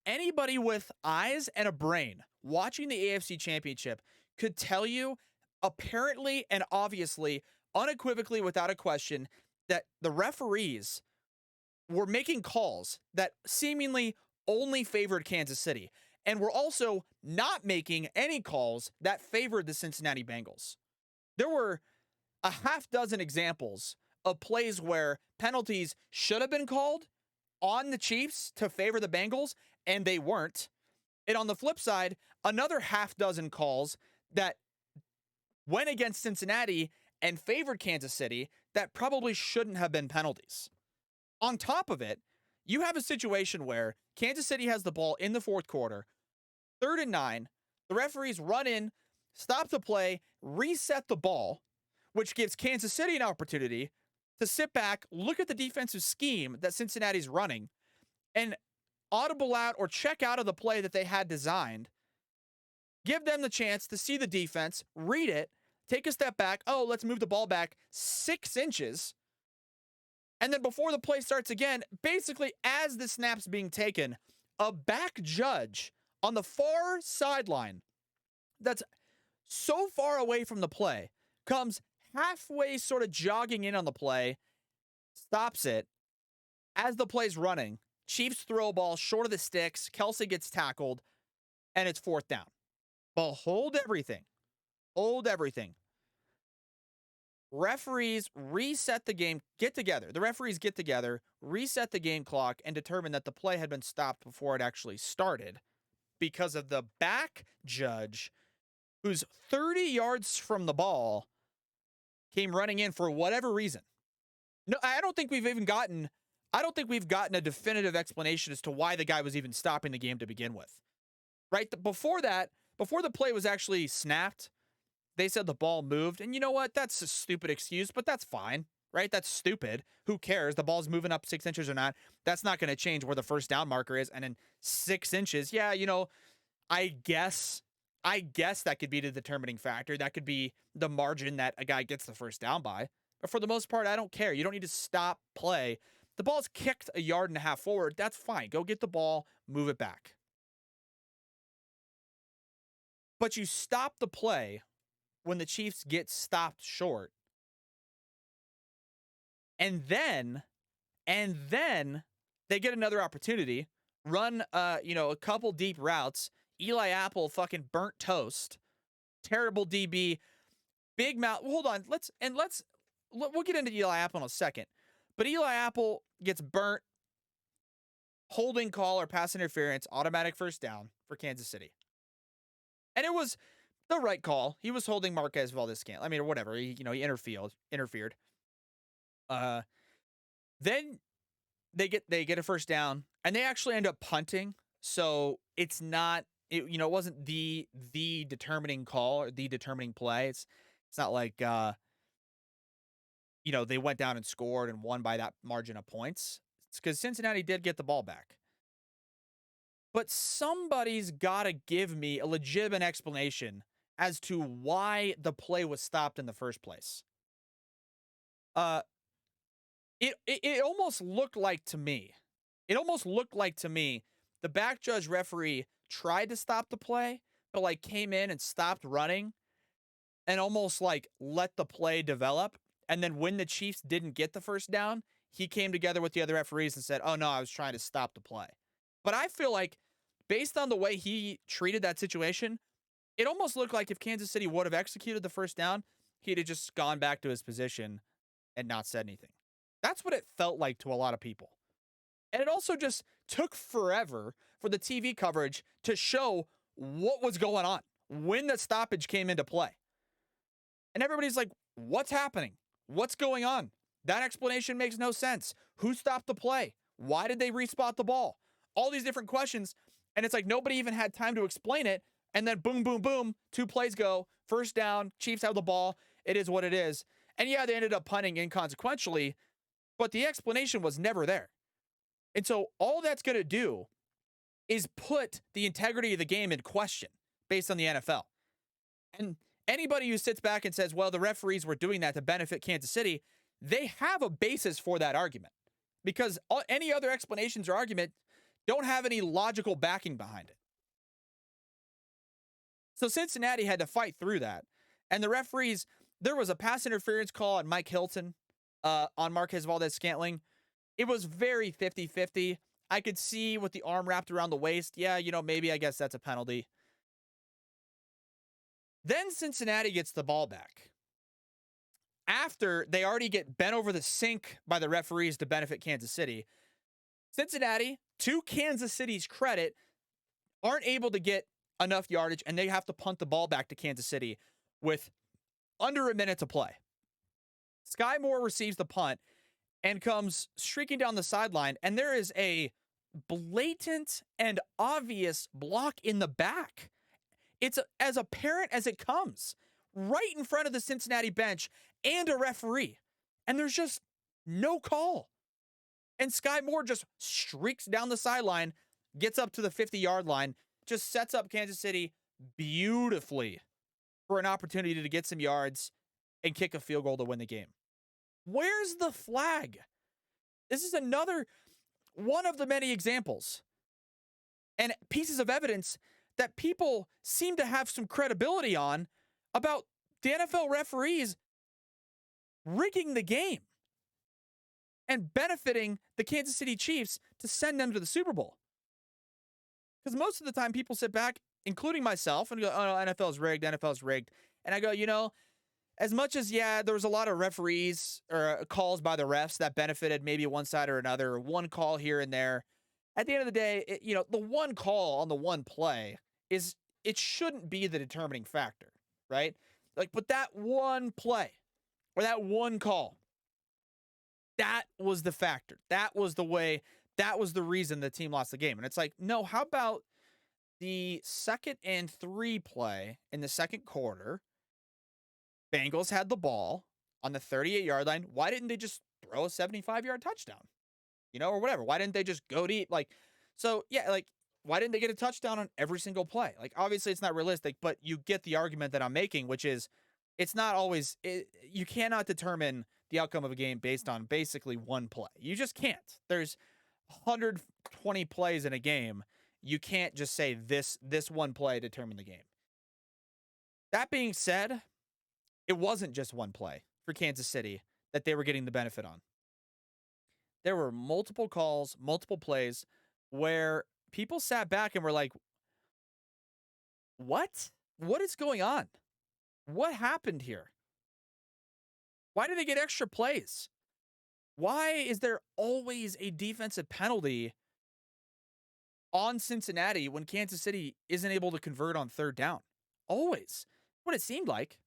Anybody with eyes and a brain watching the AFC Championship could tell you, apparently and obviously, unequivocally, without a question, that the referees were making calls that seemingly only favored Kansas City and were also not making any calls that favored the Cincinnati Bengals. There were a half dozen examples of plays where penalties should have been called on the Chiefs to favor the Bengals, and they weren't. And on the flip side, another half dozen calls that went against Cincinnati and favored Kansas City that probably shouldn't have been penalties. On top of it, you have a situation where Kansas City has the ball in the fourth quarter, 3rd and 9. The referees run in, stop the play, reset the ball, which gives Kansas City an opportunity to sit back, look at the defensive scheme that Cincinnati's running, and audible out or check out of the play that they had designed. Give them the chance to see the defense, read it, take a step back. Oh, let's move the ball back 6 inches. And then before the play starts again, basically as the snap's being taken, a back judge on the far sideline that's so far away from the play comes halfway sort of jogging in on the play, stops it as the play's running. Chiefs throw a ball short of the sticks. Kelsey gets tackled, and it's 4th down. But hold everything. Hold everything. Referees reset the game, get together. The referees get together, reset the game clock, and determine that the play had been stopped before it actually started because of the back judge who's 30 yards from the ball came running in for whatever reason. No, I don't think we've gotten a definitive explanation as to why the guy was even stopping the game to begin with. Right? Before that, before the play was actually snapped, they said the ball moved. And you know what? That's a stupid excuse, but that's fine. Right? That's stupid. Who cares? The ball's moving up 6 inches or not. That's not going to change where the first down marker is. And in 6 inches, yeah, I guess that could be the determining factor. That could be the margin that a guy gets the first down by. But for the most part, I don't care. You don't need to stop play. The ball's kicked 1.5 yards forward. That's fine. Go get the ball, move it back. But you stop the play when the Chiefs get stopped short. And then they get another opportunity, run a couple deep routes. Eli Apple fucking burnt toast. Terrible DB. Big mouth. Hold on. We'll get into Eli Apple in a second. But Eli Apple gets burnt. Holding call or pass interference, automatic first down for Kansas City. And it was the right call. He was holding Marquez Valdez-Scantling. I mean, or whatever. He interfered. Then they get a first down, and they actually end up punting. So it's not, it wasn't the determining call or the determining play. It's not like they went down and scored and won by that margin of points. It's because Cincinnati did get the ball back. But somebody's got to give me a legitimate explanation as to why the play was stopped in the first place. It almost looked like to me, the back judge referee tried to stop the play, but came in and stopped running and almost let the play develop. And then when the Chiefs didn't get the first down, he came together with the other referees and said, "Oh no, I was trying to stop the play." But I feel like based on the way he treated that situation, it almost looked like if Kansas City would have executed the first down, he'd have just gone back to his position and not said anything. That's what it felt like to a lot of people. And it also just took forever for the TV coverage to show what was going on when the stoppage came into play. And everybody's like, what's happening? What's going on? That explanation makes no sense. Who stopped the play? Why did they respot the ball? All these different questions. And it's like nobody even had time to explain it. And then boom, boom, boom, 2 plays go. First down, Chiefs have the ball. It is what it is. And yeah, they ended up punting inconsequentially, but the explanation was never there. And so all that's going to do is put the integrity of the game in question based on the NFL. And anybody who sits back and says, well, the referees were doing that to benefit Kansas City, they have a basis for that argument. Because any other explanations or argument don't have any logical backing behind it. So Cincinnati had to fight through that. And the referees, there was a pass interference call on Mike Hilton on Marquez Valdez-Scantling. It was very 50-50. I could see with the arm wrapped around the waist. Yeah, maybe I guess that's a penalty. Then Cincinnati gets the ball back. After they already get bent over the sink by the referees to benefit Kansas City, Cincinnati, to Kansas City's credit, aren't able to get enough yardage, and they have to punt the ball back to Kansas City with under a minute to play. Sky Moore receives the punt and comes streaking down the sideline, and there is a blatant and obvious block in the back. It's as apparent as it comes, right in front of the Cincinnati bench and a referee. And there's just no call. And Sky Moore just streaks down the sideline, gets up to the 50-yard line, just sets up Kansas City beautifully for an opportunity to get some yards and kick a field goal to win the game. Where's the flag? This is another one of the many examples and pieces of evidence that people seem to have some credibility on about the NFL referees rigging the game and benefiting the Kansas City Chiefs to send them to the Super Bowl. Because most of the time people sit back, including myself, and go, oh, no, NFL's rigged, NFL's rigged. And I go, as much as, yeah, there was a lot of referees or calls by the refs that benefited maybe one side or another, or one call here and there, at the end of the day, the one call on the one play it shouldn't be the determining factor, right? But that one play or that one call, that was the factor. That was the reason the team lost the game. And it's like, no, how about the 2nd and 3 play in the second quarter? Bengals had the ball on the 38-yard line. Why didn't they just throw a 75-yard touchdown? Or whatever. Why didn't they just go deep? Why didn't they get a touchdown on every single play? Obviously it's not realistic, but you get the argument that I'm making, which is it's not always, you cannot determine the outcome of a game based on basically one play. You just can't. There's 120 plays in a game. You can't just say this one play determined the game. That being said, it wasn't just one play for Kansas City that they were getting the benefit on. There were multiple calls, multiple plays where people sat back and were like, what? What is going on? What happened here? Why do they get extra plays? Why is there always a defensive penalty on Cincinnati when Kansas City isn't able to convert on 3rd down? Always. What it seemed like.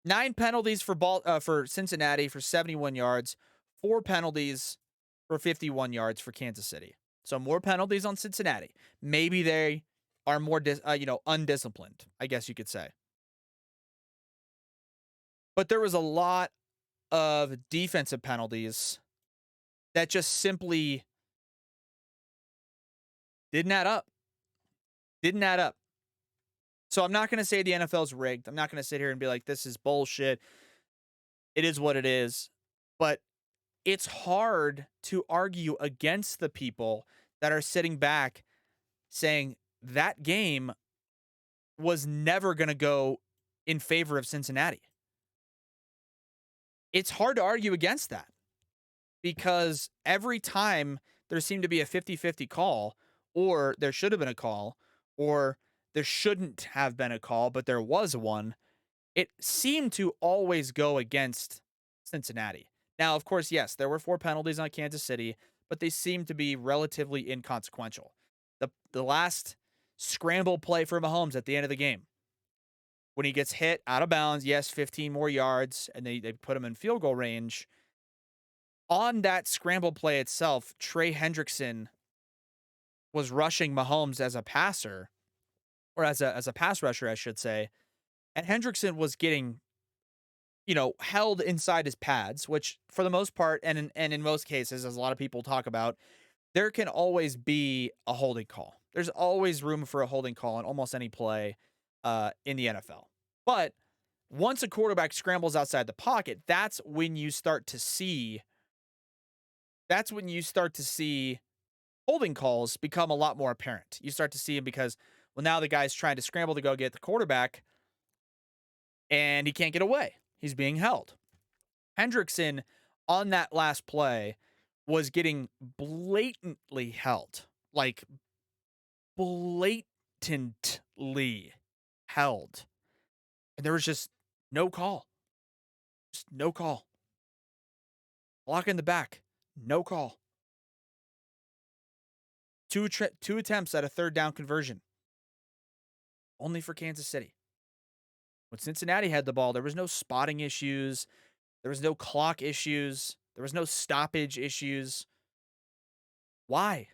9 penalties for Cincinnati for 71 yards, 4 penalties for 51 yards for Kansas City. So more penalties on Cincinnati. Maybe they are more undisciplined, I guess you could say. But there was a lot of defensive penalties that just simply didn't add up. Didn't add up. So I'm not going to say the NFL's rigged. I'm not going to sit here and be like, this is bullshit. It is what it is. But it's hard to argue against the people that are sitting back saying that game was never going to go in favor of Cincinnati. It's hard to argue against that because every time there seemed to be a 50-50 call, or there should have been a call, or there shouldn't have been a call, but there was one, it seemed to always go against Cincinnati. Now, of course, yes, there were 4 penalties on Kansas City, but they seemed to be relatively inconsequential. The last scramble play for Mahomes at the end of the game, when he gets hit out of bounds, yes, 15 more yards, and they put him in field goal range. On that scramble play itself, Trey Hendrickson was rushing Mahomes as a passer, or as a pass rusher, I should say, and Hendrickson was getting, held inside his pads, which for the most part, and in most cases, as a lot of people talk about, there can always be a holding call. There's always room for a holding call in almost any play in the NFL. But once a quarterback scrambles outside the pocket, that's when you start to see holding calls become a lot more apparent. You start to see him because, well, now the guy's trying to scramble to go get the quarterback and he can't get away. He's being held. Hendrickson on that last play was getting blatantly held, like blatantly held. And there was just no call. Just no call. Block in the back. No call. Two attempts at a third down conversion. Only for Kansas City. When Cincinnati had the ball, there was no spotting issues. There was no clock issues. There was no stoppage issues. Why?